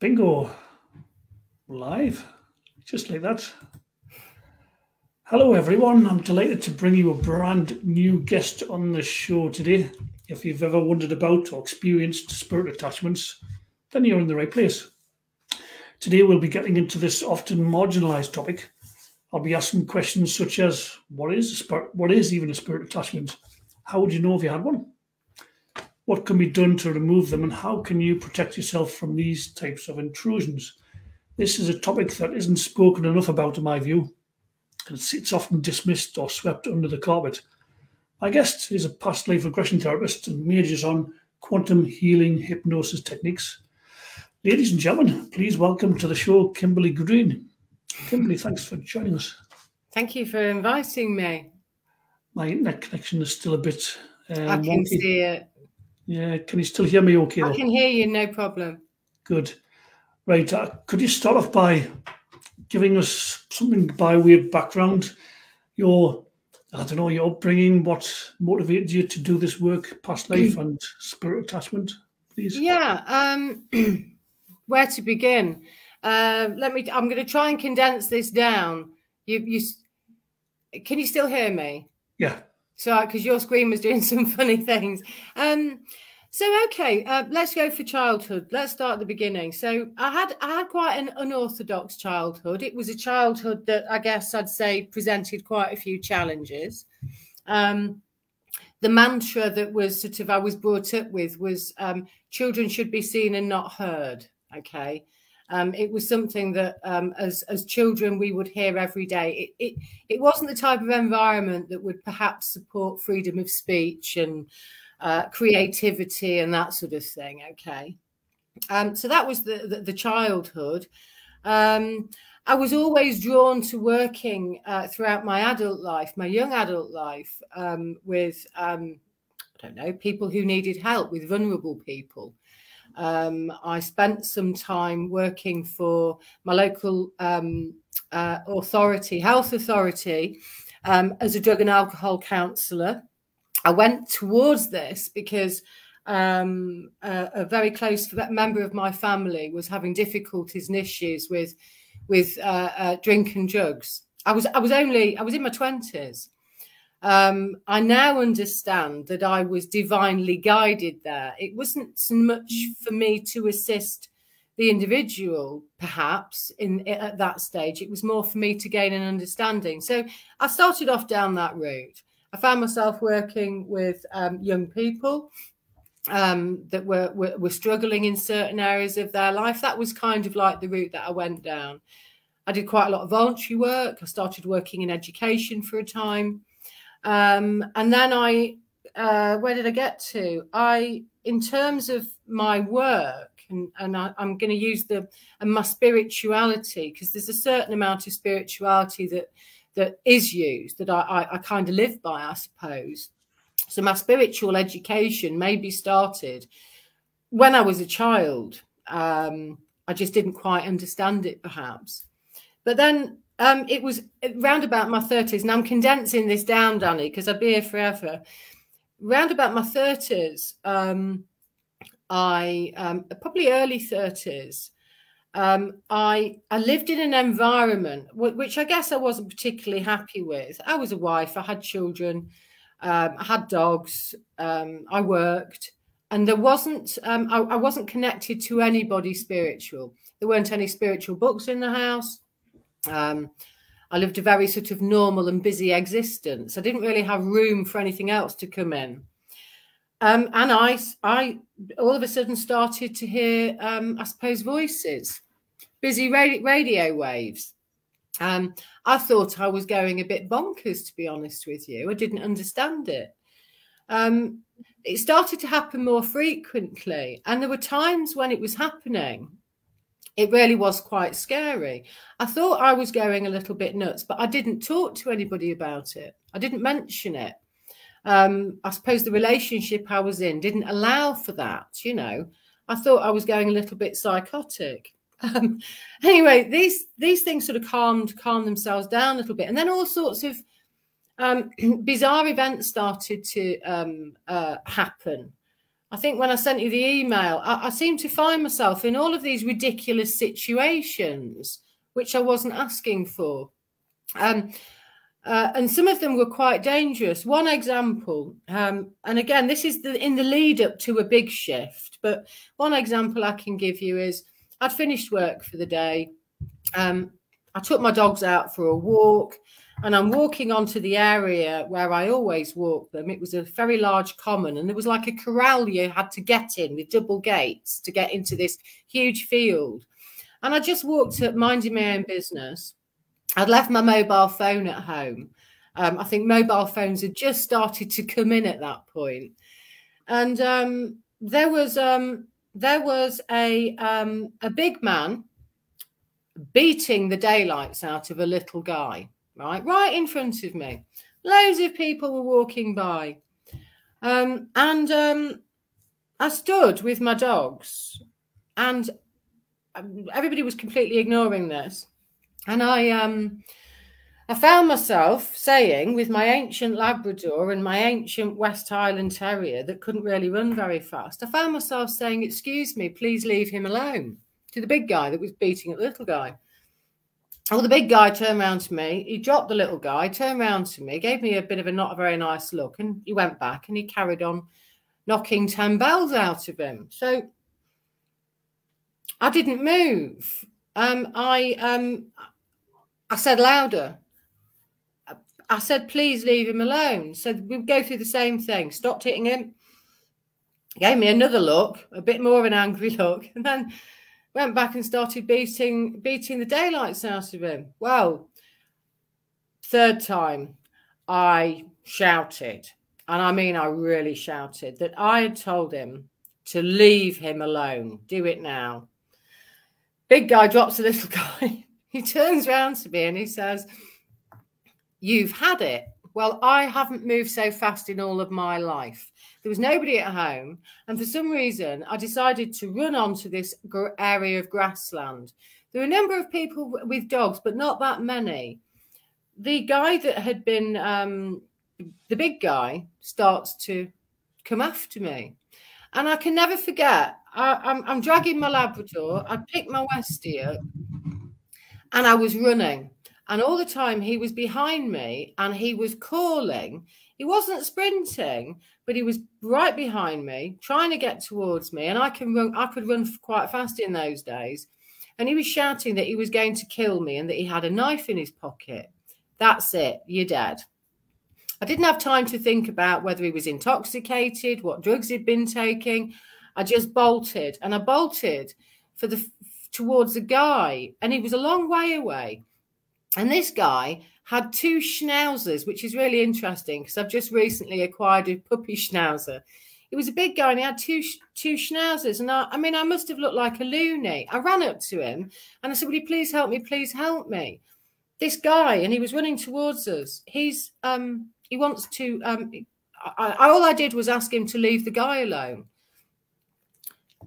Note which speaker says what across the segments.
Speaker 1: Bingo. Live. Just like that. Hello, everyone. I'm delighted to bring you a brand new guest on the show today. If you've ever wondered about or experienced spirit attachments, then you're in the right place. Today, we'll be getting into this often marginalized topic. I'll be asking questions such as, what is even a spirit attachment? How would you know if you had one? What can be done to remove them, and how can you protect yourself from these types of intrusions? This is a topic that isn't spoken enough about, in my view. It's often dismissed or swept under the carpet. My guest is a past life regression therapist and majors on quantum healing hypnosis techniques. Ladies and gentlemen, please welcome to the show Kimberley Green. Kimberley, thanks for joining us.
Speaker 2: Thank you for inviting me.
Speaker 1: My internet connection is still a bit
Speaker 2: I can see it.
Speaker 1: Yeah, can you still hear me okay?
Speaker 2: I can hear you, no problem.
Speaker 1: Good. Right, could you start off by giving us something by way of background? Your upbringing, what motivated you to do this work, past life and spirit attachment, please?
Speaker 2: Yeah, where to begin? I'm going to try and condense this down. Can you still hear me?
Speaker 1: Yeah.
Speaker 2: So, because your screen was doing some funny things. Let's go for childhood. Let's start at the beginning. So I had quite an unorthodox childhood. It was a childhood that I guess I'd say presented quite a few challenges. The mantra that was I was brought up with was children should be seen and not heard. Okay. It was something that as children we would hear every day. It wasn't the type of environment that would perhaps support freedom of speech and creativity and that sort of thing. Okay. So that was the childhood. I was always drawn to working throughout my adult life, my young adult life, with, people who needed help, with vulnerable people. I spent some time working for my local health authority, as a drug and alcohol counsellor. I went towards this because a very close member of my family was having difficulties and issues with drink and drugs. I was in my 20s. I now understand that I was divinely guided there. It wasn't so much for me to assist the individual, perhaps, at that stage. It was more for me to gain an understanding. So I started off down that route. I found myself working with young people that were struggling in certain areas of their life. That was kind of like the route that I went down. I did quite a lot of voluntary work. I started working in education for a time. And then where did I get to? In terms of my work, and I'm going to use my spirituality, because there's a certain amount of spirituality that is used that I kind of live by, I suppose. So my spiritual education maybe started when I was a child. I just didn't quite understand it, perhaps. But then it was round about my 30s, and I'm condensing this down, Danny, because I'd be here forever. Round about my 30s, probably early 30s, I lived in an environment which I guess I wasn't particularly happy with. I was a wife, I had children, I had dogs, I worked, and there wasn't I wasn't connected to anybody spiritual. There weren't any spiritual books in the house. I lived a very sort of normal and busy existence. I didn't really have room for anything else to come in. And I all of a sudden started to hear, I suppose, voices, busy radio waves. I thought I was going a bit bonkers, to be honest with you. I didn't understand it. It started to happen more frequently. And there were times when it was happening. It really was quite scary. I thought I was going a little bit nuts, but I didn't talk to anybody about it. I didn't mention it. I suppose the relationship I was in didn't allow for that, you know. I thought I was going a little bit psychotic. Anyway, these things sort of calmed themselves down a little bit. And then all sorts of bizarre events started to happen. I think when I sent you the email, I seem to find myself in all of these ridiculous situations, which I wasn't asking for. And some of them were quite dangerous. One example, and again, this is in the lead up to a big shift, but one example I can give you is I'd finished work for the day. I took my dogs out for a walk, and I'm walking onto the area where I always walk them. It was a very large common, and there was like a corral you had to get in with double gates to get into this huge field. And I just walked up, minding my own business. I'd left my mobile phone at home. I think mobile phones had just started to come in at that point. And there was a big man beating the daylights out of a little guy, right in front of me. Loads of people were walking by. And I stood with my dogs, and everybody was completely ignoring this. And I found myself saying, with my ancient Labrador and my ancient West Highland Terrier that couldn't really run very fast, I found myself saying, "Excuse me, please leave him alone," to the big guy that was beating at the little guy. Well, the big guy turned around to me. He dropped the little guy, turned around to me, gave me a bit of a not very nice look, and he went back and he carried on knocking 10 bells out of him. So I didn't move. I said louder. I said, "Please leave him alone." So we'd go through the same thing. Stopped hitting him. Gave me another look, a bit more of an angry look, and then went back and started beating the daylights out of him. Well, third time, I shouted, and I mean I really shouted, that I had told him to leave him alone. Do it now. Big guy drops the little guy. He turns around to me and he says, "You've had it." Well, I haven't moved so fast in all of my life. There was nobody at home. And for some reason, I decided to run onto this area of grassland. There were a number of people with dogs, but not that many. The guy that had been, the big guy, starts to come after me. And I can never forget, I'm dragging my Labrador. I picked my Westie up and I was running. And all the time he was behind me and he was calling. He wasn't sprinting, but he was right behind me, trying to get towards me. And I could run quite fast in those days. And he was shouting that he was going to kill me and that he had a knife in his pocket. That's it. You're dead. I didn't have time to think about whether he was intoxicated, what drugs he'd been taking. I just bolted, and I bolted towards the guy, and he was a long way away. And this guy had 2 schnauzers, which is really interesting because I've just recently acquired a puppy schnauzer. He was a big guy and he had two schnauzers. And I mean, I must have looked like a loony. I ran up to him and I said, "Will you please help me? Please help me." This guy, and he was running towards us. He wants to, all I did was ask him to leave the guy alone.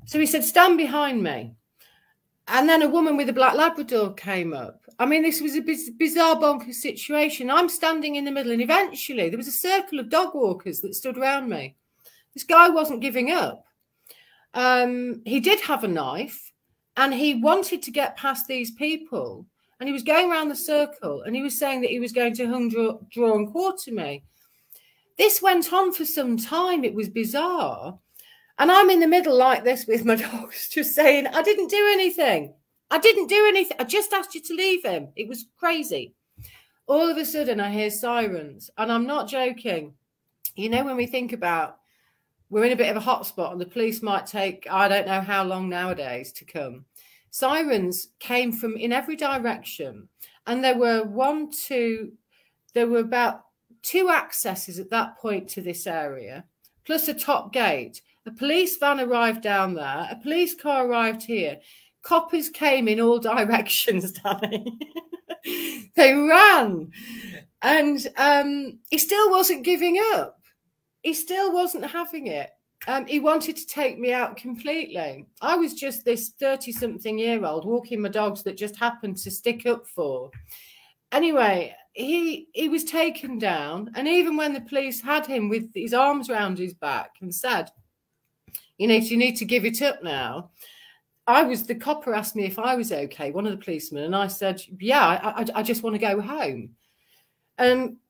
Speaker 2: So he said, "Stand behind me." And then a woman with a black Labrador came up. I mean, this was a bizarre, bonkers situation. I'm standing in the middle, and eventually there was a circle of dog walkers that stood around me. This guy wasn't giving up. He did have a knife, and he wanted to get past these people. And he was going around the circle, and he was saying that he was going to draw and quarter me. This went on for some time. It was bizarre. And I'm in the middle like this with my dogs, just saying, "I didn't do anything. I didn't do anything. I just asked you to leave him." It was crazy. All of a sudden, I hear sirens. And I'm not joking. You know, when we think about we're in a bit of a hotspot and the police might take, I don't know how long nowadays to come. Sirens came from in every direction. And there were about 2 accesses at that point to this area, plus a top gate. A police van arrived down there. A police car arrived here. Coppers came in all directions, Danny. They ran. And he still wasn't giving up. He still wasn't having it. He wanted to take me out completely. I was just this 30-something-year-old walking my dogs that just happened to stick up for. Anyway, he was taken down. And even when the police had him with his arms around his back and said, you need to give it up now. The copper asked me if I was okay, one of the policemen, and I said, yeah, I just want to go home.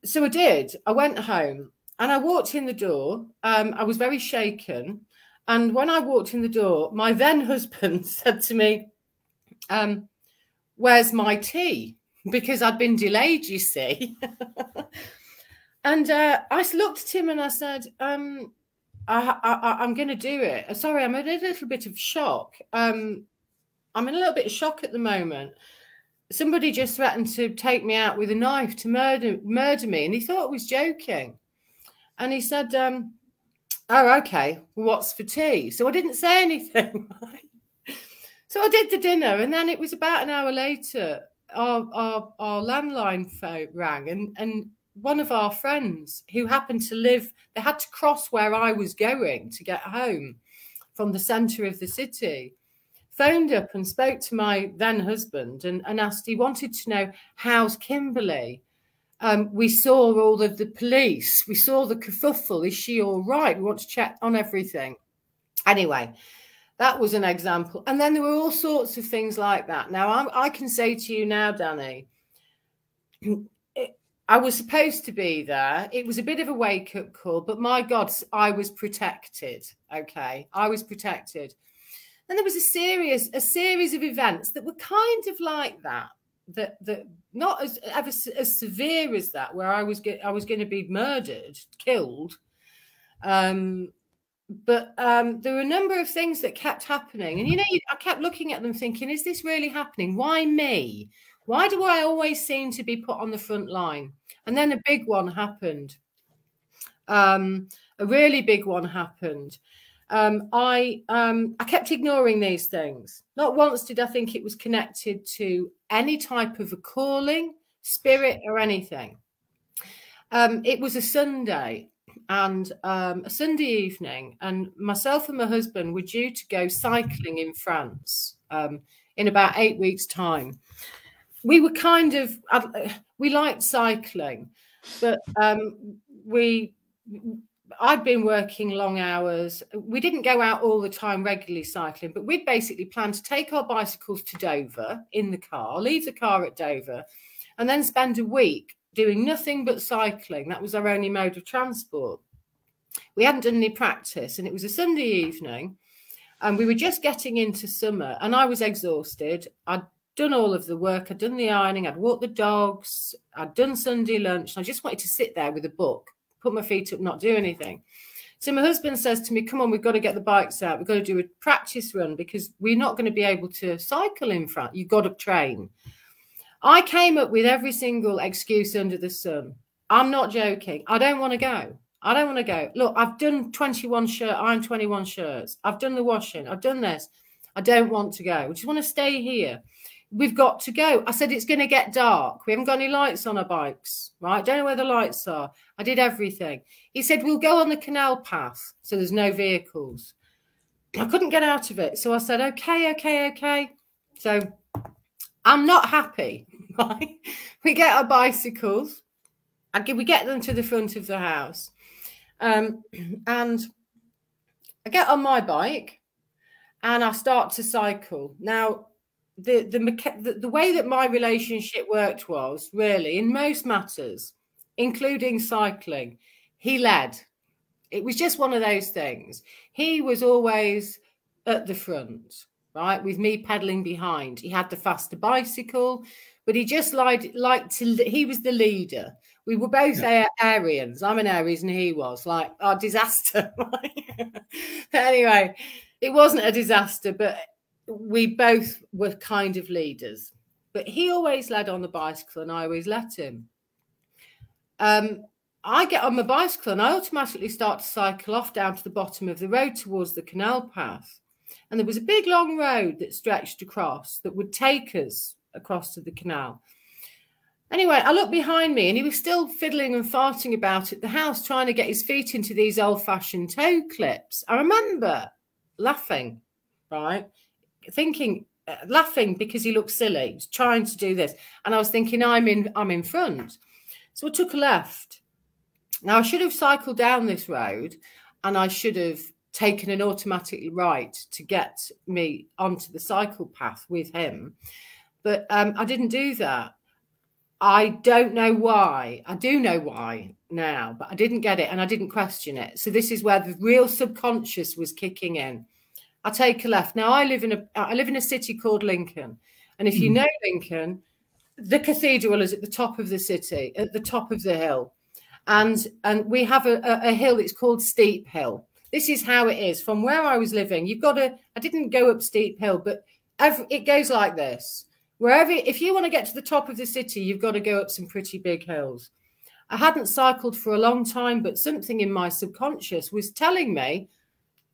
Speaker 2: So I did. I went home and I walked in the door. I was very shaken. And when I walked in the door, my then husband said to me, where's my tea? Because I'd been delayed, you see. And I looked at him and I said, I'm going to do it. Sorry, I'm in a little bit of shock. I'm in a little bit of shock at the moment. Somebody just threatened to take me out with a knife to murder me. And he thought I was joking. And he said, oh, okay, what's for tea? So I didn't say anything. So I did the dinner. And then it was about an hour later, our landline phone rang. And one of our friends who happened to live, they had to cross where I was going to get home from the centre of the city, phoned up and spoke to my then husband and asked, he wanted to know, how's Kimberley? We saw all of the police. We saw the kerfuffle. Is she all right? We want to check on everything. Anyway, that was an example. And then there were all sorts of things like that. Now, I can say to you now, Danny, I was supposed to be there. It was a bit of a wake-up call, but my God, I was protected. Okay, I was protected. And there was a series of events that were kind of like that not as severe as that, where I was going to be murdered, killed. But there were a number of things that kept happening. And, I kept looking at them thinking, is this really happening? Why me? Why do I always seem to be put on the front line? And then a big one happened. A really big one happened. I kept ignoring these things. Not once did I think it was connected to any type of a calling, spirit, or anything. It was a Sunday, and a Sunday evening, and myself and my husband were due to go cycling in France in about 8 weeks' time. We were we liked cycling, but I'd been working long hours. We didn't go out all the time regularly cycling, but we'd basically planned to take our bicycles to Dover in the car, leave the car at Dover, and then spend a week doing nothing but cycling. That was our only mode of transport. We hadn't done any practice, and it was a Sunday evening, and we were just getting into summer, and I was exhausted. I'd done all of the work. I'd done the ironing. I'd walked the dogs. I'd done Sunday lunch. And I just wanted to sit there with a book, put my feet up, not do anything. So my husband says to me, come on, we've got to get the bikes out. We've got to do a practice run because we're not going to be able to cycle in front. You've got to train. I came up with every single excuse under the sun. I'm not joking. I don't want to go. I don't want to go. Look, I've done 21 shirts. I've done the washing. I've done this. I don't want to go. We just want to stay here. We've got to go. I said, it's going to get dark. We haven't got any lights on our bikes, right? Don't know where the lights are. I did everything. He said, we'll go on the canal path so there's no vehicles. I couldn't get out of it. So I said, okay. So I'm not happy, right? We get our bicycles. We get them to the front of the house. And I get on my bike and I start to cycle. Now, the way that my relationship worked was really in most matters, including cycling, he led. It was just one of those things. He was always at the front, right, with me pedaling behind. He had the faster bicycle, but he just liked to. He was the leader. We were both Aryans. I'm an Aries and he was like our disaster. But anyway, it wasn't a disaster, but we both were kind of leaders. But he always led on the bicycle and I always let him. I get on my bicycle and I automatically start to cycle off down to the bottom of the road towards the canal path. And there was a big long road that stretched across that would take us across to the canal. Anyway, I looked behind me and he was still fiddling and farting about at the house, trying to get his feet into these old-fashioned toe clips. I remember laughing, right? Laughing because he looked silly. He was trying to do this. And I was thinking, I'm in front. So I took a left. Now, I should have cycled down this road and I should have taken an automatic right to get me onto the cycle path with him. But I didn't do that. I don't know why. I do know why now, but I didn't get it and I didn't question it. So this is where the real subconscious was kicking in. I take a left. Now I live in a city called Lincoln. And if you know Lincoln, the cathedral is at the top of the city, at the top of the hill. And we have a hill that's called Steep Hill. This is how it is. From where I was living, I didn't go up Steep Hill, but it goes like this. If you want to get to the top of the city, you've got to go up some pretty big hills. I hadn't cycled for a long time, but something in my subconscious was telling me,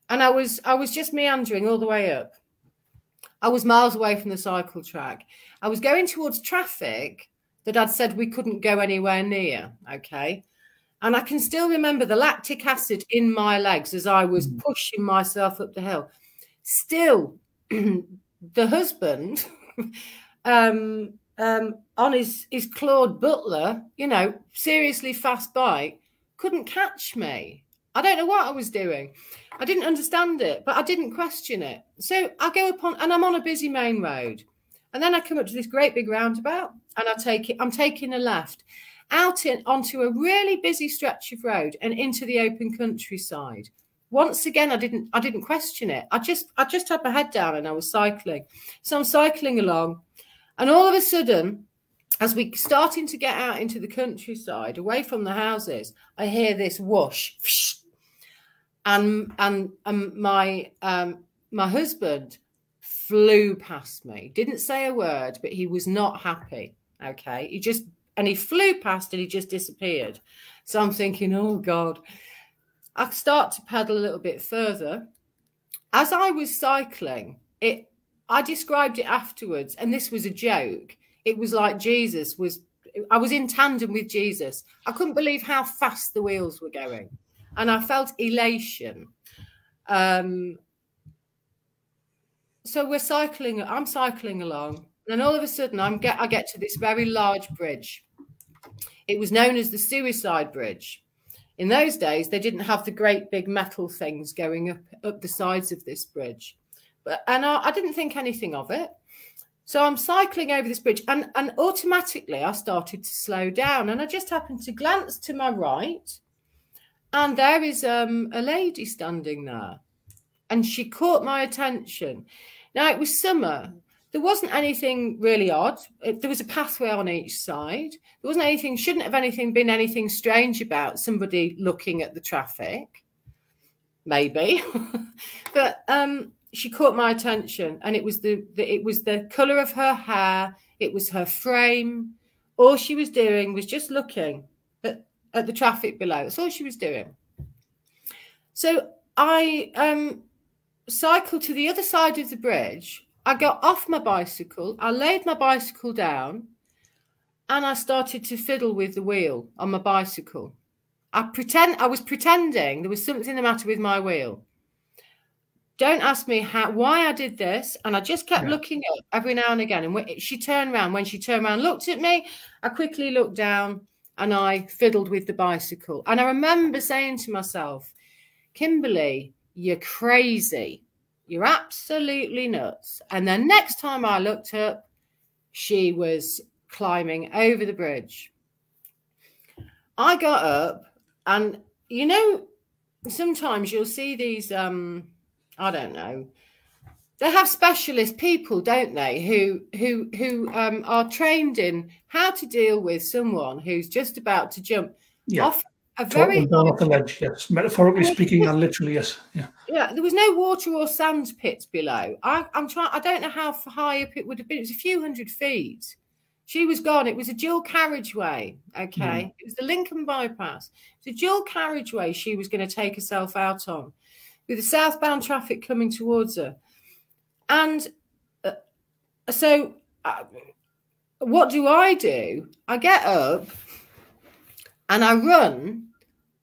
Speaker 2: and I was just meandering all the way up. I was miles away from the cycle track. I was going towards traffic that I'd said we couldn't go anywhere near, okay? And I can still remember the lactic acid in my legs as I was pushing myself up the hill. Still, the husband... on his Claude Butler, seriously fast bike, couldn't catch me. I don't know what I was doing. I didn't understand it, but I didn't question it. So I go and I'm on a busy main road. And then I come up to this great big roundabout and I'm taking a left out onto a really busy stretch of road and into the open countryside. Once again, I didn't question it. I just had my head down and I was cycling. So I'm cycling along. And all of a sudden, as we're starting to get out into the countryside, away from the houses, I hear this whoosh. And my husband flew past me. Didn't say a word, but he was not happy. Okay. He flew past and he just disappeared. So I'm thinking, oh God. I start to pedal a little bit further. As I was cycling, I described it afterwards, and this was a joke. It was like I was in tandem with Jesus. I couldn't believe how fast the wheels were going. And I felt elation. So I'm cycling along, and all of a sudden I get to this very large bridge. It was known as the Suicide Bridge. In those days, they didn't have the great big metal things going up the sides of this bridge. And I didn't think anything of it. So I'm cycling over this bridge and automatically I started to slow down. And I just happened to glance to my right. And there is a lady standing there. And she caught my attention. Now, it was summer. There wasn't anything really odd. There was a pathway on each side. There wasn't anything, shouldn't have been anything strange about somebody looking at the traffic. Maybe. But she caught my attention, and it was the colour of her hair. It was her frame. All she was doing was just looking at the traffic below. That's all she was doing. So I cycled to the other side of the bridge. I got off my bicycle. I laid my bicycle down, and I started to fiddle with the wheel on my bicycle. I was pretending there was something the matter with my wheel. Don't ask me why I did this. And I just kept looking up every now and again. And when she turned around, looked at me, I quickly looked down and I fiddled with the bicycle. And I remember saying to myself, Kimberley, you're crazy. You're absolutely nuts. And then next time I looked up, she was climbing over the bridge. I got up and, sometimes you'll see these... I don't know. They have specialist people, don't they, who are trained in how to deal with someone who's just about to jump off a very
Speaker 1: down off the ledge. Yes, metaphorically speaking, and literally, yes.
Speaker 2: Yeah. There was no water or sand pits below. I don't know how high up it would have been. It was a few hundred feet. She was gone. It was a dual carriageway. Okay, It was the Lincoln bypass. It's a dual carriageway. She was going to take herself out on, with the southbound traffic coming towards her. And so what do? I get up and I run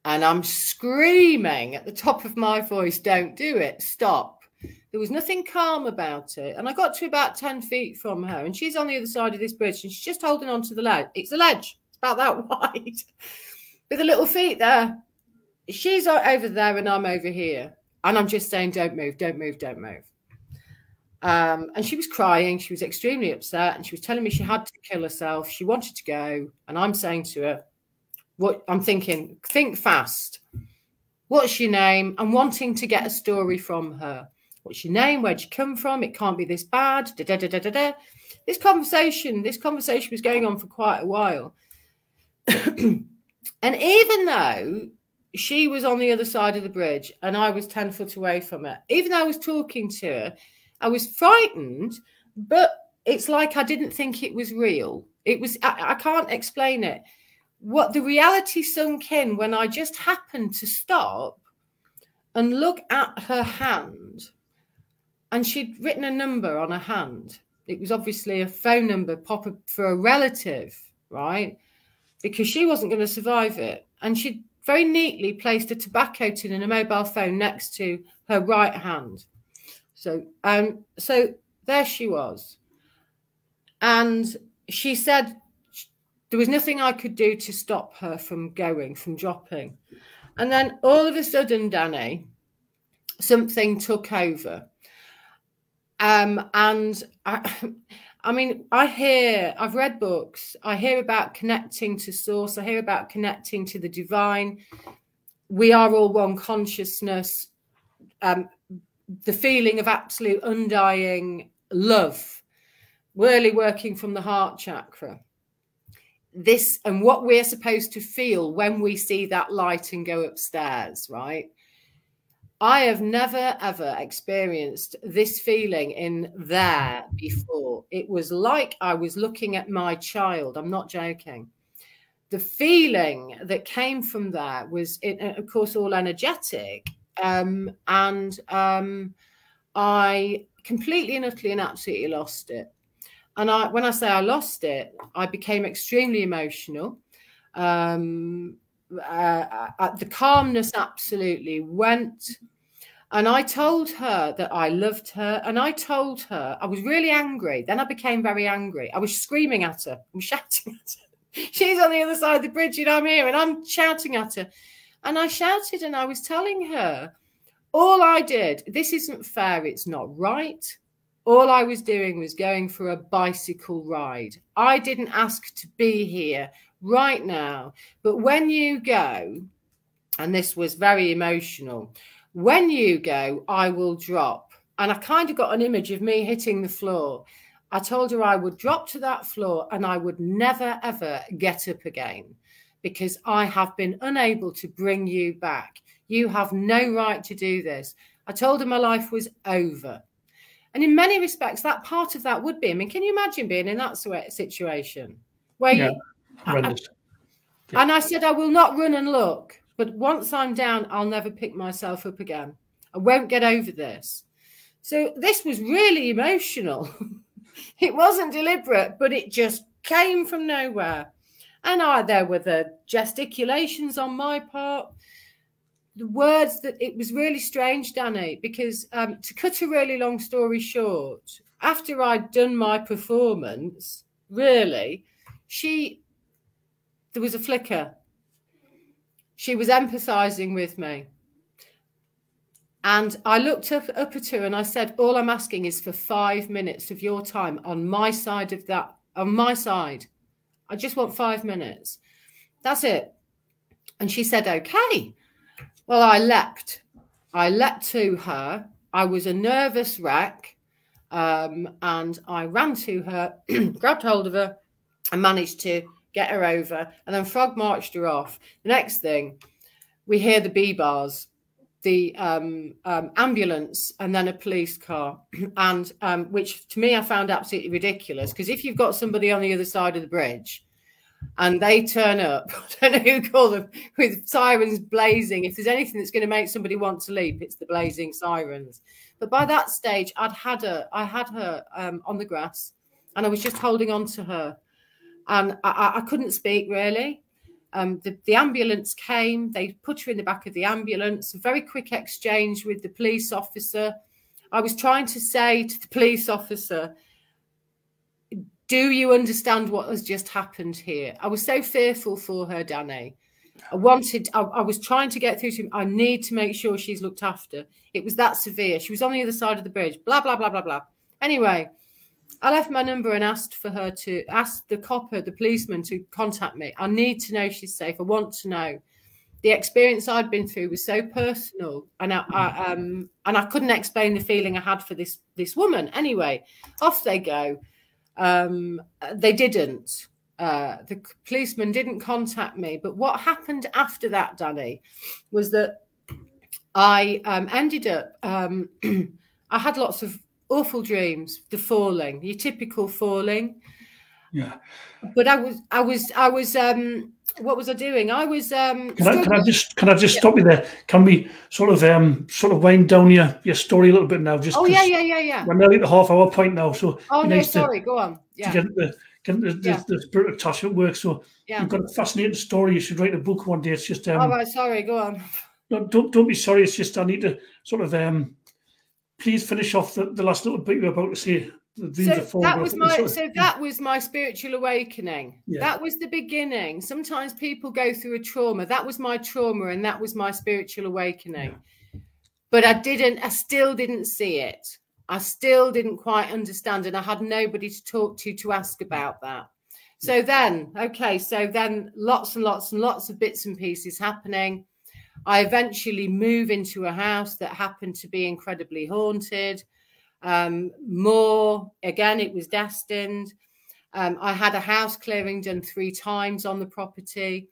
Speaker 2: and I'm screaming at the top of my voice, don't do it, stop. There was nothing calm about it. And I got to about 10 feet from her and she's on the other side of this bridge and she's just holding on to the ledge. It's a ledge. It's about that wide with the little feet there. She's over there and I'm over here. And I'm just saying, don't move, don't move, don't move. And she was crying. She was extremely upset. And she was telling me she had to kill herself. She wanted to go. And I'm saying to her, what I'm thinking, think fast. What's your name? I'm wanting to get a story from her. What's your name? Where'd you come from? It can't be this bad. Da, da, da, da, da, da. This conversation was going on for quite a while. And even though she was on the other side of the bridge and I was 10 foot away from her, even though I was talking to her, I was frightened, but it's like I didn't think it was real. It was, I can't explain it. What the reality sunk in when I just happened to stop and look at her hand, and she'd written a number on her hand. It was obviously a phone number for a relative, right? Because she wasn't going to survive it. And she'd very neatly placed a tobacco tin and a mobile phone next to her right hand. So there she was. And she said there was nothing I could do to stop her from going, from dropping. And then all of a sudden, Danny, something took over. And I mean, I've read books. I hear about connecting to source. I hear about connecting to the divine. We are all one consciousness. The feeling of absolute undying love, really working from the heart chakra. This and what we're supposed to feel when we see that light and go upstairs, right? I have never, ever experienced this feeling in there before. It was like I was looking at my child. I'm not joking. The feeling that came from there was, of course, all energetic. I completely and utterly and absolutely lost it. And when I say I lost it, I became extremely emotional. The calmness absolutely went. And I told her that I loved her. And I told her I was really angry. Then I became very angry. I was screaming at her. I'm shouting at her. She's on the other side of the bridge and I'm here and I'm shouting at her. And I shouted and I was telling her, all I did, this isn't fair. It's not right. All I was doing was going for a bicycle ride. I didn't ask to be here right now. But when you go, and this was very emotional, when you go, I will drop. And I kind of got an image of me hitting the floor. I told her I would drop to that floor and I would never, ever get up again because I have been unable to bring you back. You have no right to do this. I told her my life was over. And in many respects, that part of that would be, I mean, can you imagine being in that situation? Where and I said, I will not run and look, but once I'm down, I'll never pick myself up again. I won't get over this. So this was really emotional. It wasn't deliberate, but it just came from nowhere. And there were the gesticulations on my part, the words that it was really strange, Danny, because to cut a really long story short, after I'd done my performance, really, there was a flicker. She was empathizing with me. And I looked up at her and I said, all I'm asking is for 5 minutes of your time on my side of that, on my side. I just want 5 minutes. That's it. And she said, okay. Well, I leapt to her. I was a nervous wreck. And I ran to her, grabbed hold of her and managed to get her over. And then frog marched her off. The next thing, we hear the B-bars, the ambulance, and then a police car. And which to me, I found absolutely ridiculous. Because if you've got somebody on the other side of the bridge, and they turn up, I don't know who called them, with sirens blazing. If there's anything that's going to make somebody want to leap, it's the blazing sirens. But by that stage, I had her on the grass, and I was just holding on to her, and I couldn't speak really. The ambulance came. They put her in the back of the ambulance. A very quick exchange with the police officer. I was trying to say to the police officer, do you understand what has just happened here? I was so fearful for her, Danny. I was trying to get through to him. I need to make sure she's looked after. It was that severe. She was on the other side of the bridge, blah, blah, blah, blah, blah. Anyway, I left my number and asked the copper, the policeman, to contact me. I need to know she's safe. I want to know. The experience I'd been through was so personal, and I couldn't explain the feeling I had for this woman. Anyway, off they go. They didn't. The policeman didn't contact me. But what happened after that, Danny, was that I ended up. I had lots of awful dreams. The falling, your typical falling.
Speaker 1: Yeah.
Speaker 2: But I was. What was I doing? I was.
Speaker 1: Can I just stop you there? Can we sort of wind down your story a little bit now? Just
Speaker 2: yeah.
Speaker 1: We're nearly at the half-hour point now, so.
Speaker 2: Oh no, sorry. Go on. Yeah.
Speaker 1: To get the spirit of Tasha at work. So you've got a fascinating story. You should write a book one day. It's just.
Speaker 2: All right. Sorry. Go on.
Speaker 1: No, don't be sorry. It's just I need to sort of please finish off the last little bit you're about to say.
Speaker 2: That was my spiritual awakening.
Speaker 1: Yeah.
Speaker 2: That was the beginning. Sometimes people go through a trauma. That was my trauma, and that was my spiritual awakening. Yeah. But I still didn't see it. I still didn't quite understand, and I had nobody to talk to ask about that. So then lots and lots and lots of bits and pieces happening. I eventually move into a house that happened to be incredibly haunted. It was destined. I had a house clearing done 3 times on the property.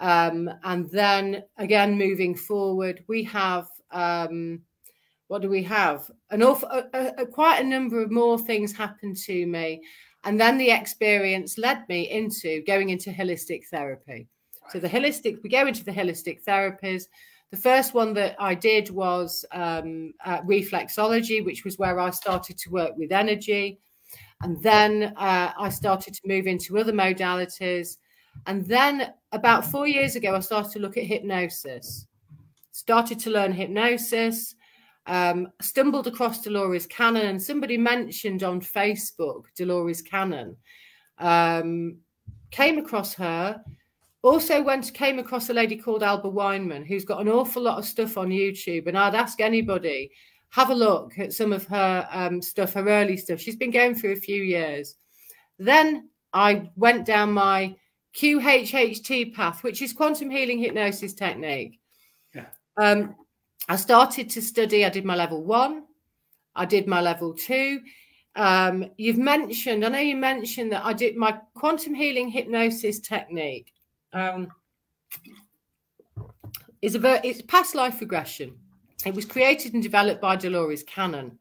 Speaker 2: And then again, moving forward, we have, what do we have? Quite a number of more things happened to me. And then the experience led me into going into holistic therapy. So we go into the holistic therapies. The first one that I did was reflexology, which was where I started to work with energy. And then I started to move into other modalities. And then about 4 years ago, I started to look at hypnosis. Started to learn hypnosis. Stumbled across Dolores Cannon, and somebody mentioned on Facebook Dolores Cannon. Came across her. Also came across a lady called Alba Weinman, who's got an awful lot of stuff on YouTube. And I'd ask anybody, have a look at some of her stuff, her early stuff. She's been going through a few years. Then I went down my QHHT path, which is quantum healing hypnosis technique. Yeah. I started to study. I did my level 1. I did my level 2. I know you mentioned that I did my quantum healing hypnosis technique. It's past life regression. It was created and developed by Dolores Cannon.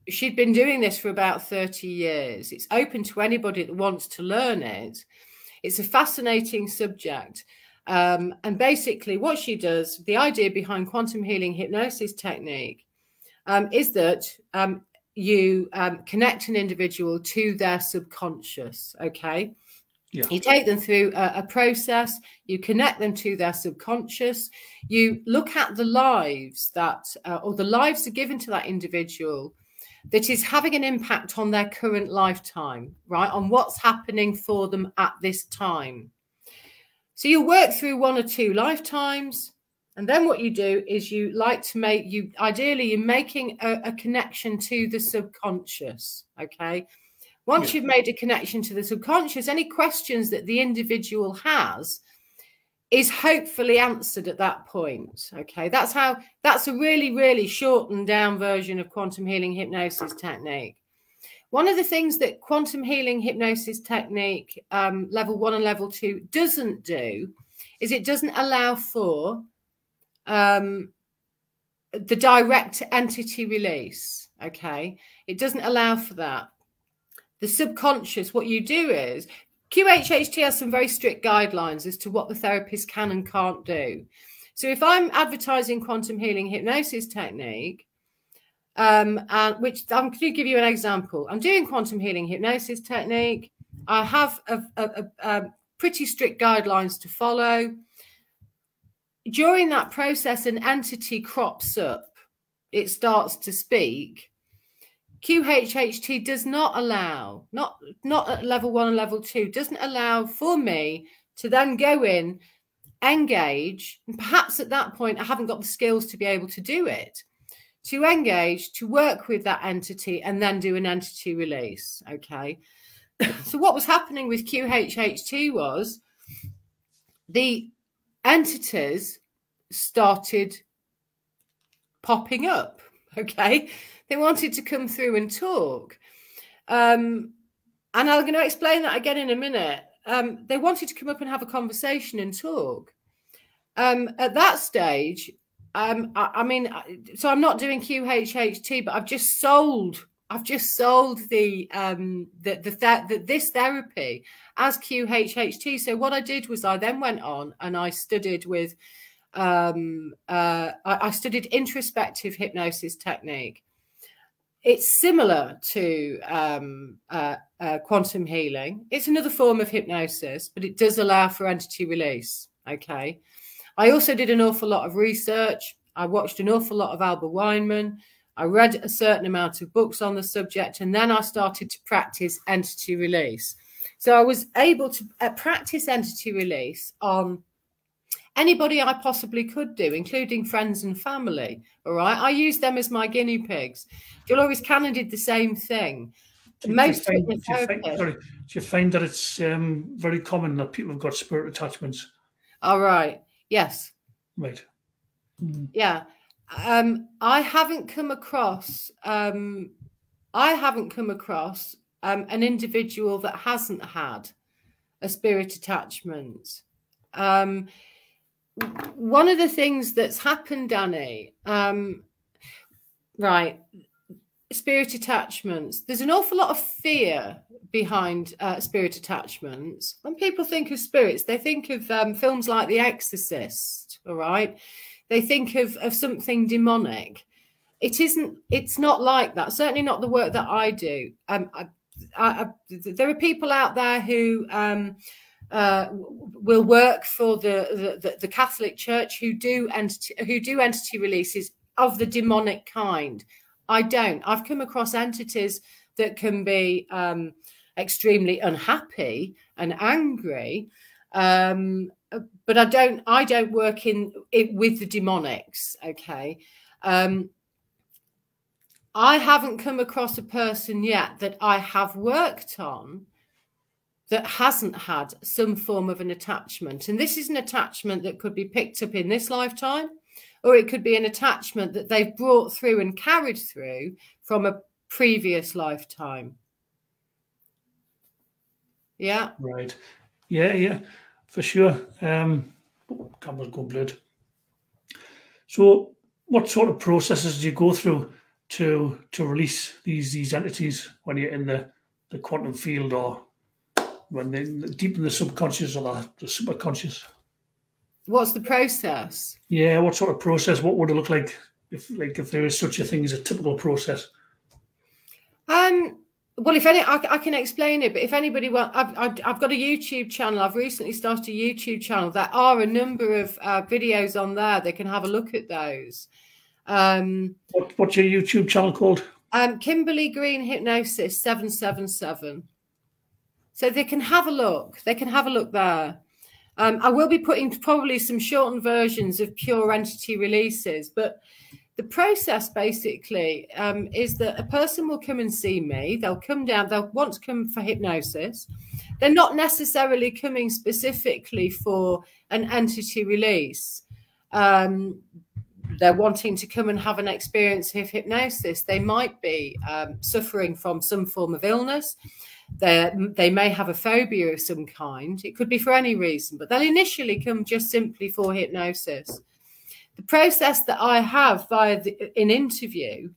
Speaker 2: She'd been doing this for about 30 years. It's open to anybody that wants to learn it. It's a fascinating subject. And basically what she does, the idea behind quantum healing hypnosis technique is that you connect an individual to their subconscious, okay? Yeah. You take them through a process, you connect them to their subconscious, you look at the lives or the lives are given to that individual that is having an impact on their current lifetime, right? On what's happening for them at this time. So you work through 1 or 2 lifetimes. And then what you do is ideally you're making a connection to the subconscious, okay? Once you've made a connection to the subconscious, any questions that the individual has is hopefully answered at that point, okay? That's a really, really shortened down version of quantum healing hypnosis technique. One of the things that quantum healing hypnosis technique, level 1 and level 2 doesn't do is it doesn't allow for the direct entity release, okay? It doesn't allow for that. The subconscious, what you do is, QHHT has some very strict guidelines as to what the therapist can and can't do. So if I'm advertising quantum healing hypnosis technique, which I'm going to give you an example. I'm doing quantum healing hypnosis technique. I have a pretty strict guidelines to follow. During that process, an entity crops up. It starts to speak. QHHT does not allow, not at level 1 and level 2, doesn't allow for me to then go in, engage, and perhaps at that point I haven't got the skills to be able to do it, to engage, to work with that entity and then do an entity release. Okay. So what was happening with QHHT was the entities started popping up. Okay. They wanted to come through and talk. And I'm going to explain that again in a minute. They wanted to come up and have a conversation and talk. At that stage, I mean, so I'm not doing QHHT, but I've just sold this therapy as QHHT. So what I did was I then went on and I studied with, I studied introspective hypnosis technique. It's similar to quantum healing. It's another form of hypnosis, but it does allow for entity release. Okay. I also did an awful lot of research. I watched an awful lot of Albert Weinman. I read a certain amount of books on the subject, and then I started to practice entity release. So I was able to practice entity release on anybody I possibly could do, including friends and family. All right. I used them as my guinea pigs. Dolores Cannon did the same thing.
Speaker 1: Do you find that it's very common that people have got spirit attachments?
Speaker 2: All right. Yes.
Speaker 1: Right.
Speaker 2: Yeah. I haven't come across an individual that hasn't had a spirit attachment. One of the things that's happened, Danny, right, spirit attachments, there's an awful lot of fear behind spirit attachments. When people think of spirits, they think of films like The Exorcist, all right? They think of something demonic. It's not like that. Certainly not the work that I do. There are people out there who will work for the Catholic Church who do entity releases of the demonic kind. I don't. I've come across entities that can be extremely unhappy and angry, but I don't work in it with the demonics. Okay. I haven't come across a person yet that I have worked on that hasn't had some form of an attachment. And this is an attachment that could be picked up in this lifetime, or it could be an attachment that they've brought through and carried through from a previous lifetime. Yeah.
Speaker 1: Right. Yeah, for sure. Camera's gone blurred. So what sort of processes do you go through to release these entities when you're in the quantum field, or when they're deep in the subconscious or the superconscious?
Speaker 2: What's the process?
Speaker 1: Yeah, what sort of process? What would it look like if there is such a thing as a typical process?
Speaker 2: Well, if any, I can explain it. But if anybody wants, I've got a YouTube channel. I've recently started a YouTube channel. There are a number of videos on there. They can have a look at those.
Speaker 1: What's your YouTube channel called?
Speaker 2: Kimberley Green Hypnosis 777. So they can have a look. They can have a look there. I will be putting probably some shortened versions of pure entity releases, but the process basically is that a person will come and see me. They'll come down. They'll want to come for hypnosis. They're not necessarily coming specifically for an entity release. They're wanting to come and have an experience of hypnosis. They might be suffering from some form of illness. They may have a phobia of some kind. It could be for any reason, but they'll initially come just simply for hypnosis. The process that I have via an interview,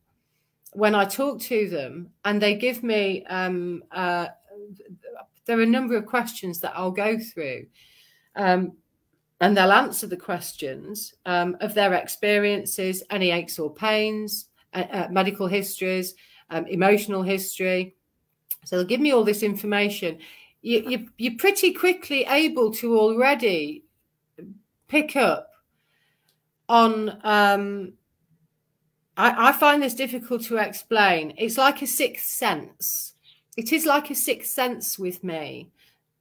Speaker 2: when I talk to them and they give me, there are a number of questions that I'll go through, and they'll answer the questions of their experiences, any aches or pains, medical histories, emotional history. So they'll give me all this information. You're pretty quickly able to already pick up on I find this difficult to explain. It's like a sixth sense. It is like a sixth sense with me.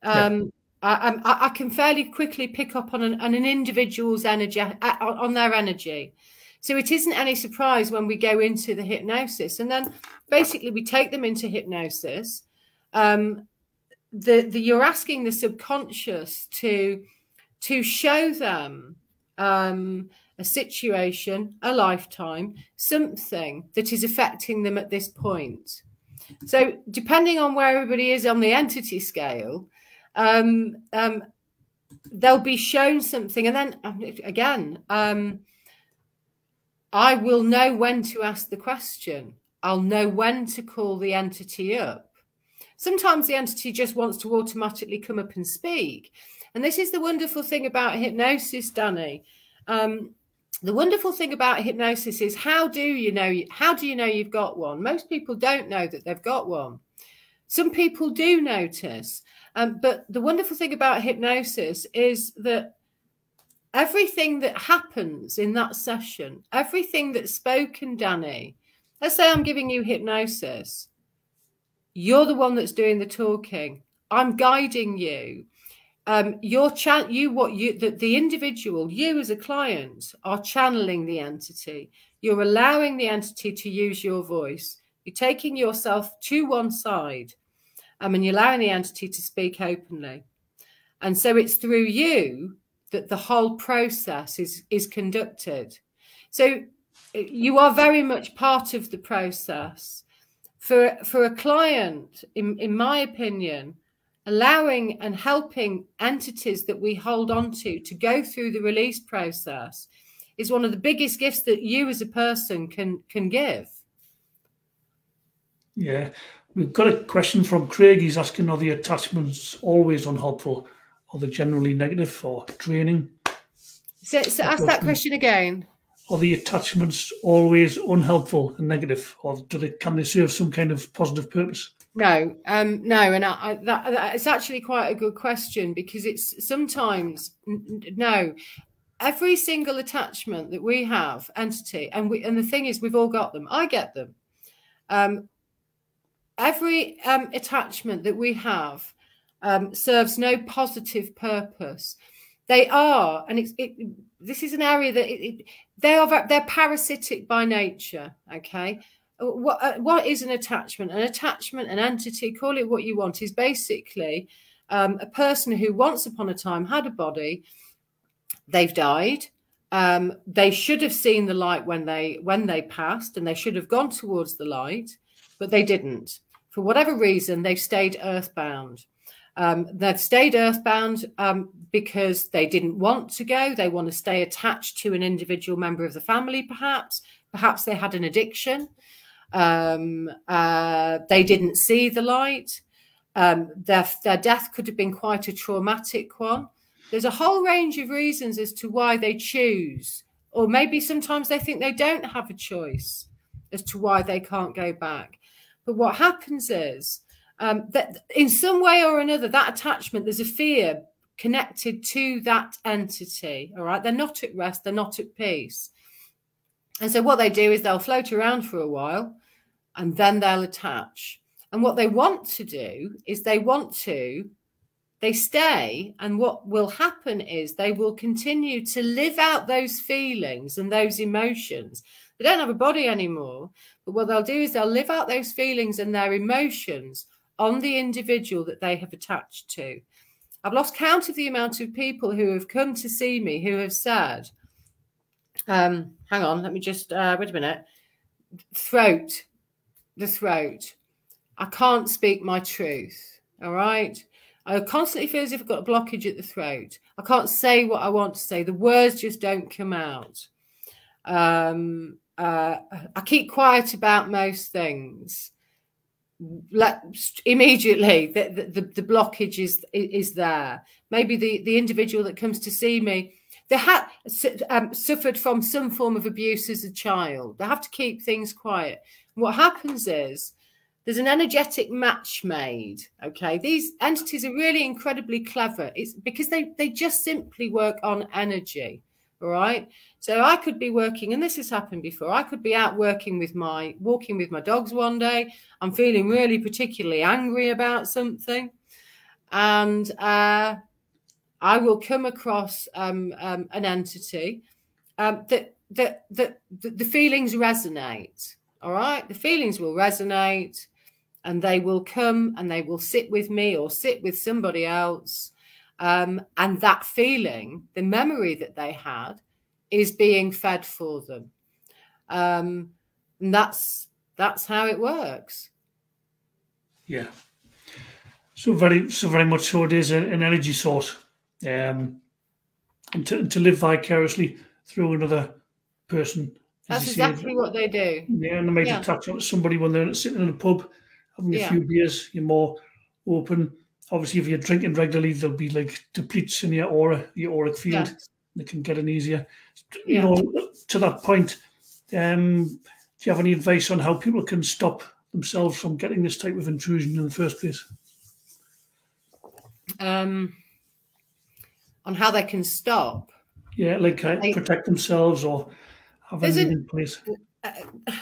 Speaker 2: I can fairly quickly pick up on an individual's energy, on their energy. So it isn't any surprise when we go into the hypnosis, and then basically we take them into hypnosis. You're asking the subconscious to show them a situation, a lifetime, something that is affecting them at this point. So depending on where everybody is on the entity scale, they'll be shown something, and then again, I will know when to ask the question. I'll know when to call the entity up. Sometimes the entity just wants to automatically come up and speak. And this is the wonderful thing about hypnosis, Danny. The wonderful thing about hypnosis is how do you know you've got one? Most people don't know that they've got one. Some people do notice. But the wonderful thing about hypnosis is that everything that happens in that session, everything that's spoken, Danny, let's say I'm giving you hypnosis. You're the one that's doing the talking. I'm guiding you. The individual, you as a client, are channeling the entity. You're allowing the entity to use your voice. You're taking yourself to one side, and you're allowing the entity to speak openly. And so it's through you that the whole process is conducted. So you are very much part of the process. For a client, in my opinion, allowing and helping entities that we hold on to go through the release process is one of the biggest gifts that you as a person can give.
Speaker 1: Yeah. We've got a question from Craig. He's asking, are the attachments always unhelpful? Are they generally negative or draining?
Speaker 2: So ask that question again.
Speaker 1: Are the attachments always unhelpful and negative, or can they serve some kind of positive purpose?
Speaker 2: No, no, and it's actually quite a good question, because it's sometimes no. Every single attachment that we have, entity, and the thing is, we've all got them. I get them. Every attachment that we have serves no positive purpose. They are, and this is an area that they're parasitic by nature. Okay, what is an attachment? An attachment, an entity, call it what you want, is basically a person who once upon a time had a body. They've died. They should have seen the light when they passed, and they should have gone towards the light, but they didn't. For whatever reason, they've stayed earthbound. They've stayed earthbound because they didn't want to go. They want to stay attached to an individual member of the family, perhaps. Perhaps they had an addiction. They didn't see the light. Their death could have been quite a traumatic one. There's a whole range of reasons as to why they choose, or maybe sometimes they think they don't have a choice as to why they can't go back. But what happens is that in some way or another, that attachment, there's a fear connected to that entity. All right. They're not at rest. They're not at peace. And so what they do is they'll float around for a while, and then they'll attach. And what they want to do is they stay, and what will happen is they will continue to live out those feelings and those emotions. They don't have a body anymore, but what they'll do is they'll live out those feelings and their emotions on the individual that they have attached to. I've lost count of the amount of people who have come to see me who have said, hang on, let me just, wait a minute, the throat. I can't speak my truth, all right? I constantly feel as if I've got a blockage at the throat. I can't say what I want to say. The words just don't come out. I keep quiet about most things. Immediately, the blockage is there. Maybe the individual that comes to see me, they have suffered from some form of abuse as a child. They have to keep things quiet. And what happens is, there's an energetic match made. Okay, these entities are really incredibly clever. It's because they just simply work on energy. All right. So I could be working, and this has happened before. I could be out walking with my dogs one day. I'm feeling really particularly angry about something, and I will come across an entity that the feelings resonate. All right, the feelings will resonate, and they will come and they will sit with me or sit with somebody else. And that feeling, the memory that they had, is being fed for them. And that's how it works.
Speaker 1: Yeah. So very much so it is an energy source. And to live vicariously through another person.
Speaker 2: That's exactly what they do.
Speaker 1: Yeah, and they might attach onto somebody when they're sitting in a pub having a few beers. You're more open. Obviously, if you're drinking regularly, there'll be like depletes in your aura, your auric field. Yeah. They can get in easier. You know, to that point, do you have any advice on how people can stop themselves from getting this type of intrusion in the first place?
Speaker 2: On how they can stop?
Speaker 1: Yeah, like protect themselves or have anything in place.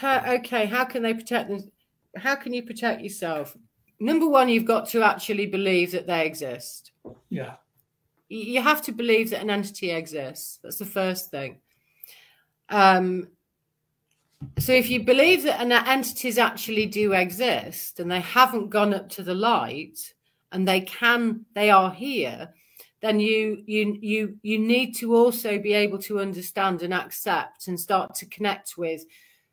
Speaker 2: Okay, how can they protect them? How can you protect yourself? Number one, you've got to actually believe that they exist.
Speaker 1: Yeah.
Speaker 2: You have to believe that an entity exists. That's the first thing. So if you believe that entities actually do exist and they haven't gone up to the light and they are here, then you need to also be able to understand and accept and start to connect with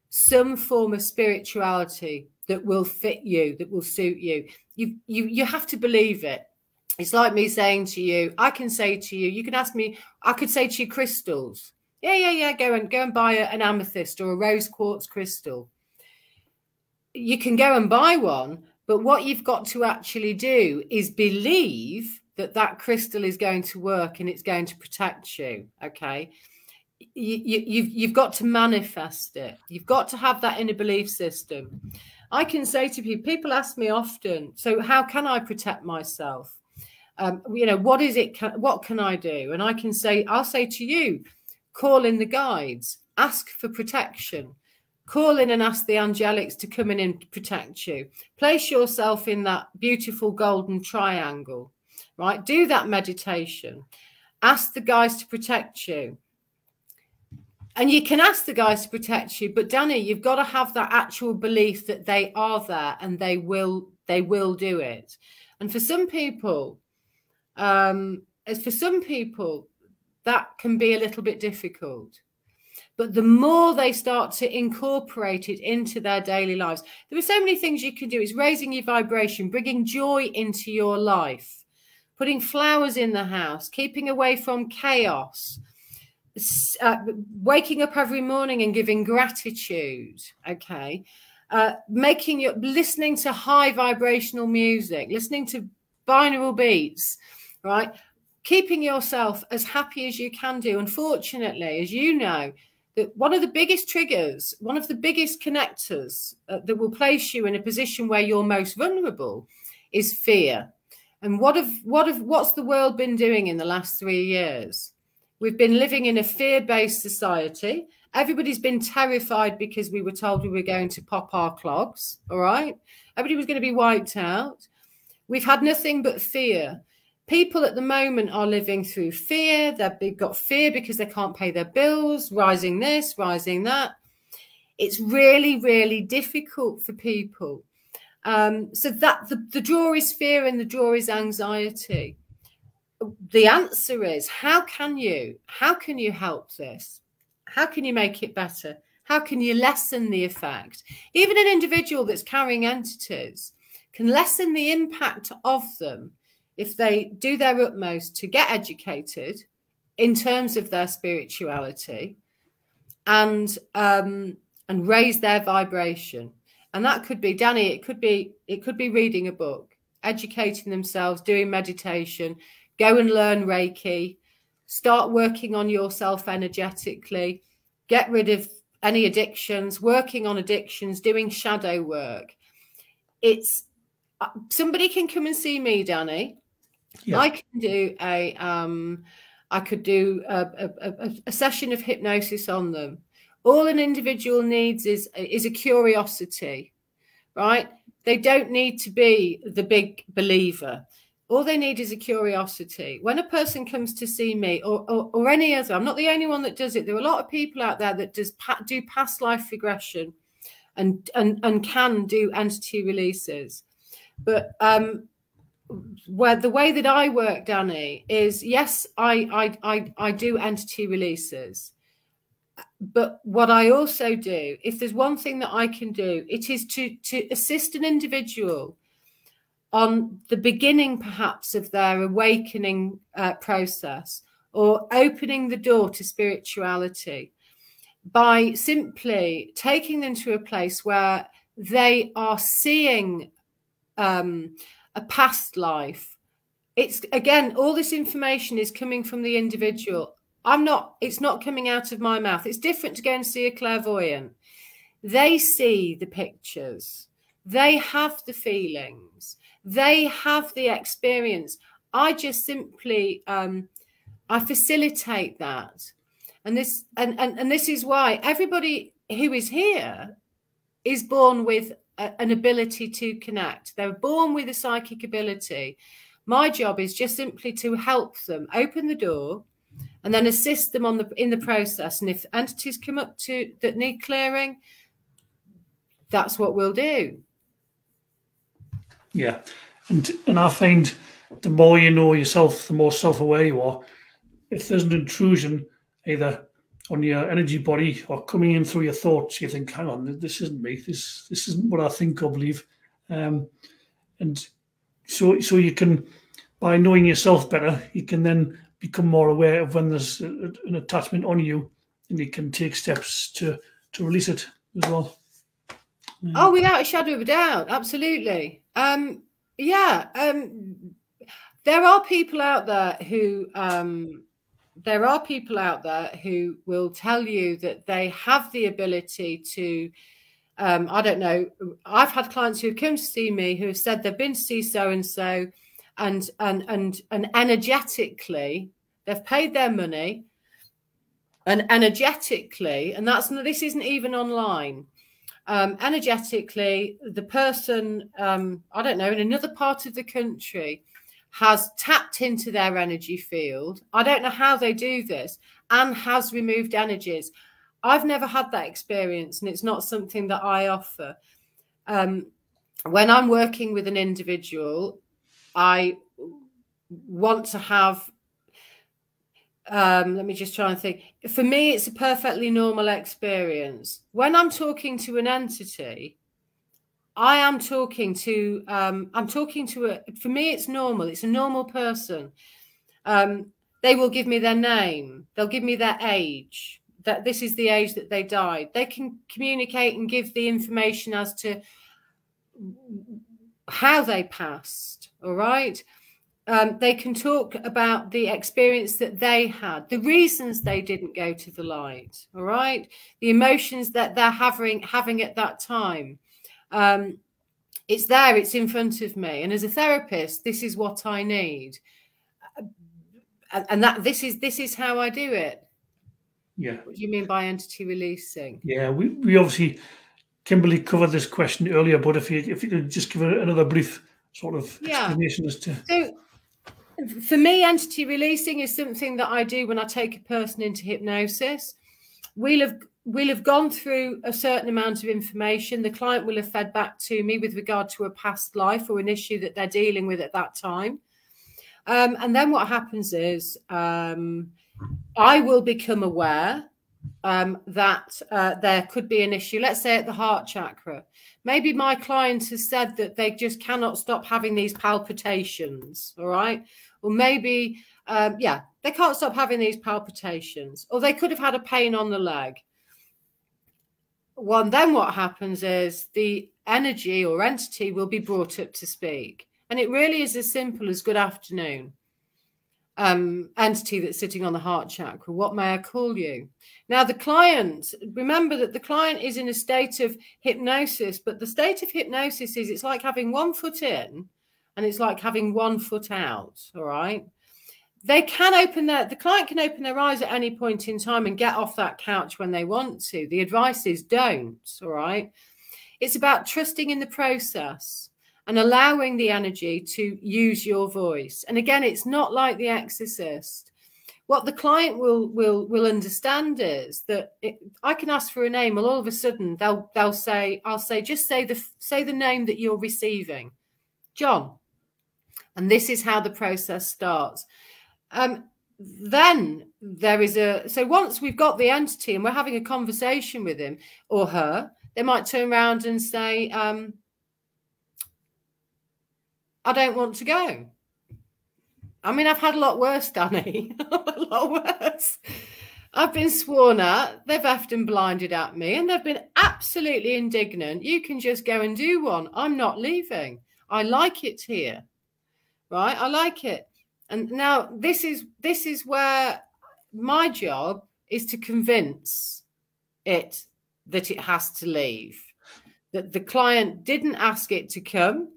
Speaker 2: some form of spirituality that will fit you, that will suit you. You have to believe it. It's like me saying to you, I can say to you, you can ask me, I could say to you crystals. Yeah. Go and buy an amethyst or a rose quartz crystal. You can go and buy one, but what you've got to actually do is believe that that crystal is going to work and it's going to protect you. Okay. You've got to manifest it. You've got to have that inner belief system. I can say to people ask me often, so how can I protect myself? What is it? What can I do? And I'll say to you, call in the guides, ask for protection, call in and ask the angelics to come in and protect you. Place yourself in that beautiful golden triangle, right? Do that meditation. Ask the guides to protect you. And you can ask the guys to protect you, but Danny, you've got to have that actual belief that they are there and they will do it. And for some people, that can be a little bit difficult. But the more they start to incorporate it into their daily lives, there are so many things you can do. It's raising your vibration, bringing joy into your life, putting flowers in the house, keeping away from chaos, waking up every morning and giving gratitude. Okay. Listening to high vibrational music, listening to binaural beats, right? Keeping yourself as happy as you can do. Unfortunately, as you know, that one of the biggest triggers, one of the biggest connectors that will place you in a position where you're most vulnerable is fear. And what's the world been doing in the last 3 years? We've been living in a fear-based society. Everybody's been terrified because we were told we were going to pop our clogs, all right? Everybody was going to be wiped out. We've had nothing but fear. People at the moment are living through fear. They've got fear because they can't pay their bills, rising this, rising that. It's really, really difficult for people. So that the draw is fear and the draw is anxiety. The answer is, how can you help this? How can you make it better? How can you lessen the effect? Even an individual that's carrying entities can lessen the impact of them if they do their utmost to get educated in terms of their spirituality and raise their vibration. And that could be, Danny, it could be reading a book, educating themselves, doing meditation. Go and learn Reiki, start working on yourself energetically, get rid of any addictions, working on addictions, doing shadow work. It's somebody can come and see me, Danny. Yeah. I can do I could do a session of hypnosis on them. All an individual needs is a curiosity, right? They don't need to be the big believer. All they need is a curiosity. When a person comes to see me or any other, I'm not the only one that does it. There are a lot of people out there that do past life regression and can do entity releases. But where the way that I work, Danny, is yes, I do entity releases. But what I also do, if there's one thing that I can do, it is to assist an individual on the beginning, perhaps, of their awakening process, or opening the door to spirituality by simply taking them to a place where they are seeing a past life. It's, again, all this information is coming from the individual. It's not coming out of my mouth. It's different to go and see a clairvoyant. They see the pictures. They have the feelings. They have the experience. I just simply, I facilitate that. And this is why everybody who is here is born with an ability to connect. They're born with a psychic ability. My job is just simply to help them open the door and then assist them in the process. And if entities come up that need clearing, that's what we'll do.
Speaker 1: Yeah. And I find the more you know yourself, the more self-aware you are. If there's an intrusion, either on your energy body or coming in through your thoughts, you think, hang on, this isn't me. This isn't what I think or believe. And so you can, by knowing yourself better, you can then become more aware of when there's an attachment on you, and you can take steps to release it as well.
Speaker 2: Oh, without a shadow of a doubt. Absolutely. There are people out there who will tell you that they have the ability to, I don't know, I've had clients who have come to see me who have said they've been to see so-and-so and energetically they've paid their money, and energetically, and this isn't even online, energetically, the person, I don't know, in another part of the country has tapped into their energy field. I don't know how they do this, and has removed energies. I've never had that experience, and it's not something that I offer. When I'm working with an individual, I want to have, let me just try and think. For me, it's a perfectly normal experience. When I'm talking to an entity, I am talking to, for me, it's normal. It's a normal person. They will give me their name. They'll give me their age, that this is the age that they died. They can communicate and give the information as to how they passed. All right. They can talk about the experience that they had, the reasons they didn't go to the light. All right. The emotions that they're having at that time. It's there, it's in front of me. And as a therapist, this is what I need. And this is how I do it.
Speaker 1: Yeah.
Speaker 2: What do you mean by entity releasing?
Speaker 1: Yeah, we obviously, Kimberley covered this question earlier, but if you could just give it another brief sort of explanation as to.
Speaker 2: So for me, entity releasing is something that I do when I take a person into hypnosis. We'll have gone through a certain amount of information. The client will have fed back to me with regard to a past life or an issue that they're dealing with at that time. And then what happens is I will become aware that there could be an issue, let's say at the heart chakra. Maybe my client has said that they just cannot stop having these palpitations, all right? Or maybe, they can't stop having these palpitations. Or they could have had a pain on the leg. Well, then what happens is the energy or entity will be brought up to speak. And it really is as simple as good afternoon. Entity that's sitting on the heart chakra, what may I call you? Now, the client, remember that the client is in a state of hypnosis, but the state of hypnosis is, it's like having 1 foot in and it's like having 1 foot out, all right? they can open the client can open their eyes at any point in time and get off that couch when they want to. The advice is don't, all right? It's about trusting in the process and allowing the energy to use your voice. And again, it's not like The Exorcist. What the client will understand is that I can ask for a name, and all of a sudden they'll say, I'll say, just say the name that you're receiving, John. And this is how the process starts. Then there is so once we've got the entity and we're having a conversation with him or her, they might turn around and say, I don't want to go. I mean, I've had a lot worse, Danny. A lot worse. I've been sworn at. They've effed and blinded at me, and they've been absolutely indignant. You can just go and do one. I'm not leaving. I like it here, right? I like it. And now this is where my job is to convince it that it has to leave, that the client didn't ask it to come.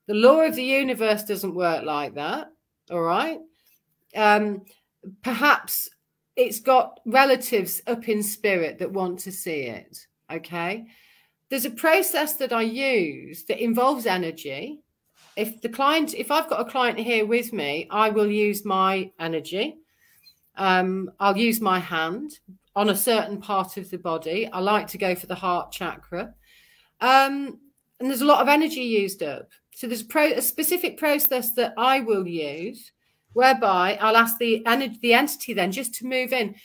Speaker 2: The law of the universe doesn't work like that. All right. Perhaps it's got relatives up in spirit that want to see it. Okay. There's a process that I use that involves energy. If I've got a client here with me, I will use my energy. I'll use my hand on a certain part of the body. I like to go for the heart chakra. And there's a lot of energy used up. So there's a specific process that I will use whereby I'll ask the entity then just to move in.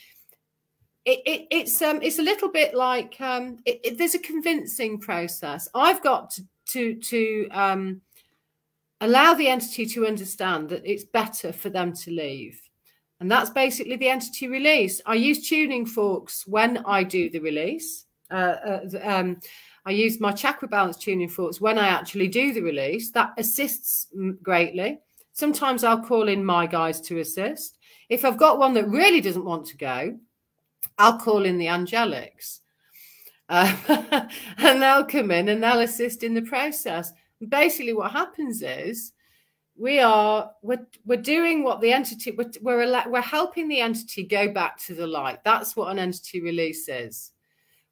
Speaker 2: It's a little bit like there's a convincing process. I've got to allow the entity to understand that it's better for them to leave. And that's basically the entity release. I use tuning forks when I do the release. I use my chakra balance tuning forks when I actually do the release. That assists greatly. Sometimes I'll call in my guys to assist. If I've got one that really doesn't want to go, I'll call in the angelics. And they'll come in and they'll assist in the process. And basically what happens is we're doing what the entity, we're helping the entity go back to the light. That's what an entity release is.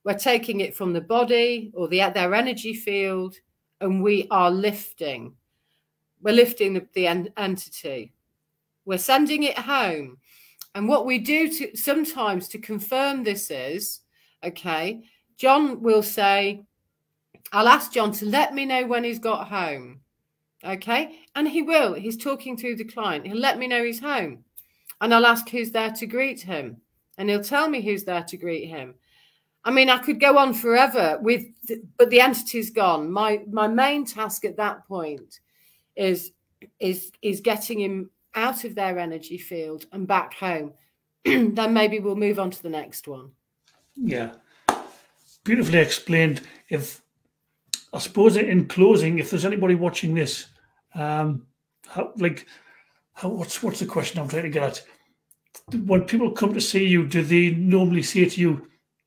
Speaker 2: We're taking it from the body or their energy field, and we are lifting. We're lifting the entity. We're sending it home. And what we do sometimes to confirm this is, okay, John will say, I'll ask John to let me know when he's got home. Okay. And he will. He's talking through the client. He'll let me know he's home. And I'll ask who's there to greet him. And he'll tell me who's there to greet him. I mean, I could go on forever but the entity's gone. My main task at that point is getting him out of their energy field and back home. Then maybe we'll move on to the next one. Yeah.
Speaker 1: Beautifully explained. I suppose in closing, if there's anybody watching this, what's the question I'm trying to get at? When people come to see you, do they normally say to you,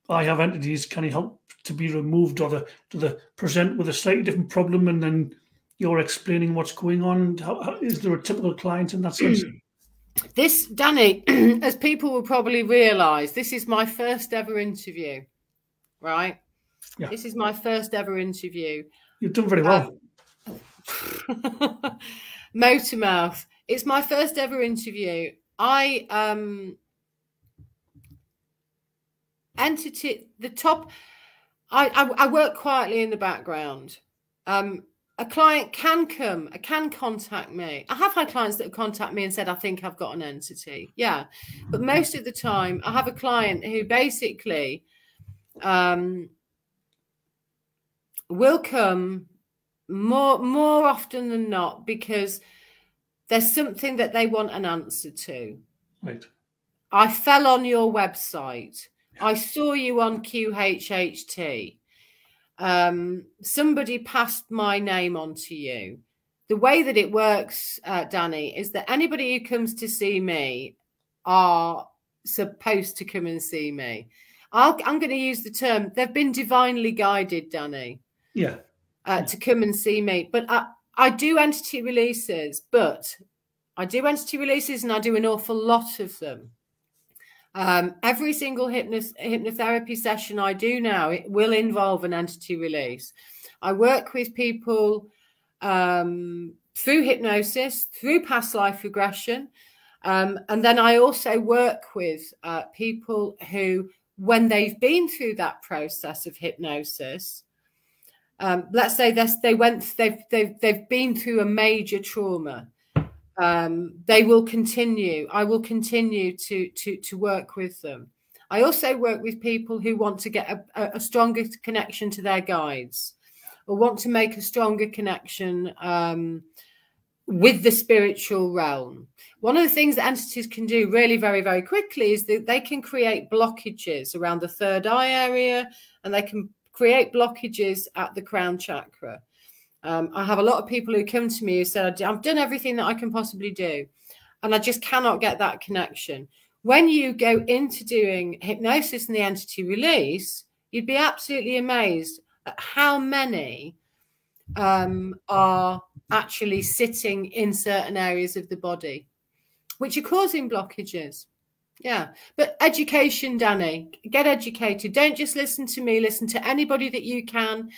Speaker 1: I have entities, can you help to be removed, or do they present with a slightly different problem and then you're explaining what's going on? How is there a typical client in that sense?
Speaker 2: This, Danny, as people will probably realise, this is my first ever interview, right? Yeah. This is my first ever interview.
Speaker 1: You've done very well.
Speaker 2: Motor mouth. It's my first ever interview. Entity, the top, I work quietly in the background. A client can contact me. I have had clients that have contacted me and said, I think I've got an entity. Yeah. But most of the time I have a client who basically will come more often than not because there's something that they want an answer to.
Speaker 1: Right.
Speaker 2: I fell on your website. I saw you on QHHT. Somebody passed my name on to you. The way that it works, Danny, is that anybody who comes to see me are supposed to come and see me. I'm going to use the term, they've been divinely guided, Danny.
Speaker 1: Yeah.
Speaker 2: To come and see me. But I do entity releases, but I do entity releases, and I do an awful lot of them. Every single hypnotherapy session I do now, it will involve an entity release. I work with people through hypnosis, through past life regression. And then I also work with people who, when they've been through that process of hypnosis, let's say they've been through a major trauma, they will continue. I will continue to work with them. I also work with people who want to get a stronger connection to their guides, or want to make a stronger connection with the spiritual realm. One of the things that entities can do really very, very quickly is that they can create blockages around the third eye area, and they can create blockages at the crown chakra. I have a lot of people who come to me who said, I've done everything that I can possibly do, and I just cannot get that connection. When you go into doing hypnosis and the entity release, you'd be absolutely amazed at how many are actually sitting in certain areas of the body, which are causing blockages. Yeah. But education, Danny, get educated. Don't just listen to me, listen to anybody that you can.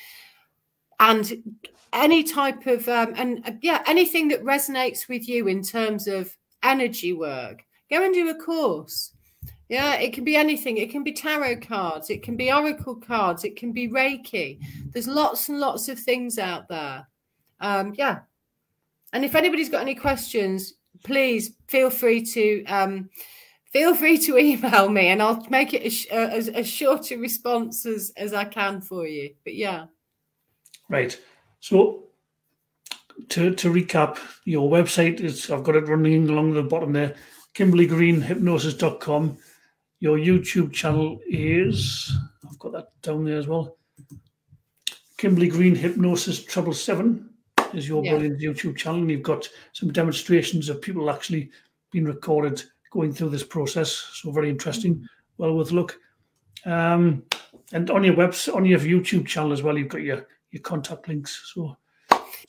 Speaker 2: And any type of, anything that resonates with you in terms of energy work, go and do a course. Yeah, it can be anything. It can be tarot cards. It can be oracle cards. It can be Reiki. There's lots and lots of things out there. Yeah. And if anybody's got any questions, please feel free to email me, and I'll make it as short a response as I can for you. But yeah. Right.
Speaker 1: So to recap, your website is, I've got it running along the bottom there, KimberleyGreenHypnosis.com. Your YouTube channel is, I've got that down there as well, Kimberley Green Hypnosis 777 is your brilliant YouTube channel. And you've got some demonstrations of people actually being recorded going through this process. So very interesting. Well worth a look. And on your website, on your YouTube channel as well, you've got your contact links. So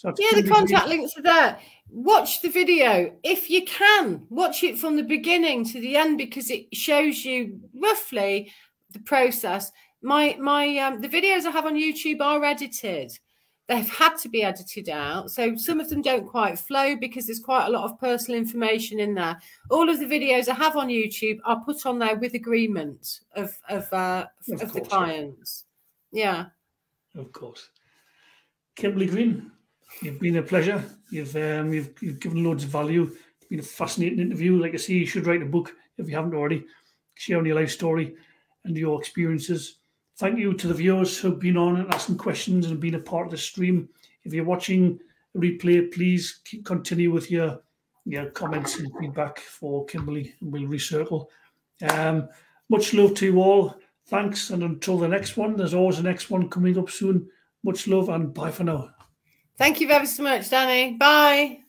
Speaker 2: yeah, the contact links are there. Watch the video if you can. Watch it from the beginning to the end, because it shows you roughly the process. The videos I have on YouTube are edited. They've had to be edited out, so some of them don't quite flow because there's quite a lot of personal information in there. All of the videos I have on YouTube are put on there with agreement of the clients. Yeah,
Speaker 1: of course. Kimberley Green, you've been a pleasure. You've given loads of value. It's been a fascinating interview. Like I say, you should write a book if you haven't already, sharing your life story and your experiences. Thank you to the viewers who've been on and asking questions and been a part of the stream. If you're watching a replay, please continue with your comments and feedback for Kimberley, and we'll recircle. Much love to you all. Thanks, and until the next one, there's always the next one coming up soon. Much love, and bye for now.
Speaker 2: Thank you very so much, Danny. Bye.